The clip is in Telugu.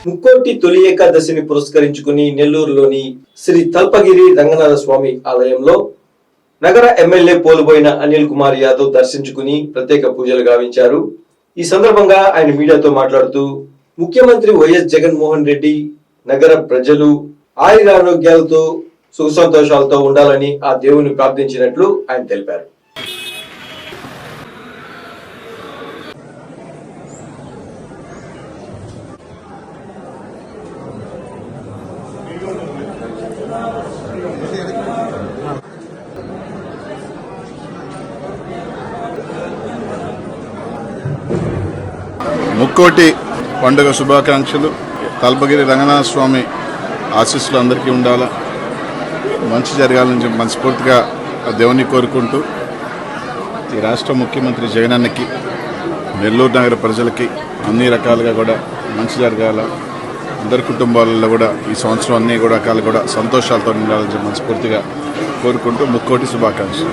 ముక్కోటి తొలి ఏకాదశిని పురస్కరించుకుని నెల్లూరులోని శ్రీ తల్పగిరి రంగనాథ స్వామి ఆలయంలో నగర ఎమ్మెల్యే పోలుబోయిన అనిల్ కుమార్ యాదవ్ దర్శించుకుని ప్రత్యేక పూజలు గావించారు. ఈ సందర్భంగా ఆయన మీడియాతో మాట్లాడుతూ ముఖ్యమంత్రి వైఎస్ జగన్మోహన్ రెడ్డి నగర ప్రజలు ఆయురారోగ్యాలతో సుఖ సంతోషాలతో ఉండాలని ఆ దేవుని ప్రార్థించినట్లు ఆయన తెలిపారు. ముక్కోటి పండుగ శుభాకాంక్షలు. తల్పగిరి రంగనాథ స్వామి ఆశీస్సులు అందరికీ ఉండాలా, మంచి జరగాలని మనస్ఫూర్తిగా దేవుని కోరుకుంటూ ఈ రాష్ట్ర ముఖ్యమంత్రి జగనన్నకి, నెల్లూరు నగర ప్రజలకి అన్ని రకాలుగా కూడా మంచి జరగాల, అందరి కుటుంబాలలో కూడా ఈ సంవత్సరం అన్ని కూడా రకాలు కూడా సంతోషాలతో ఉండాలని మనస్ఫూర్తిగా కోరుకుంటూ ముక్కోటి శుభాకాంక్షలు.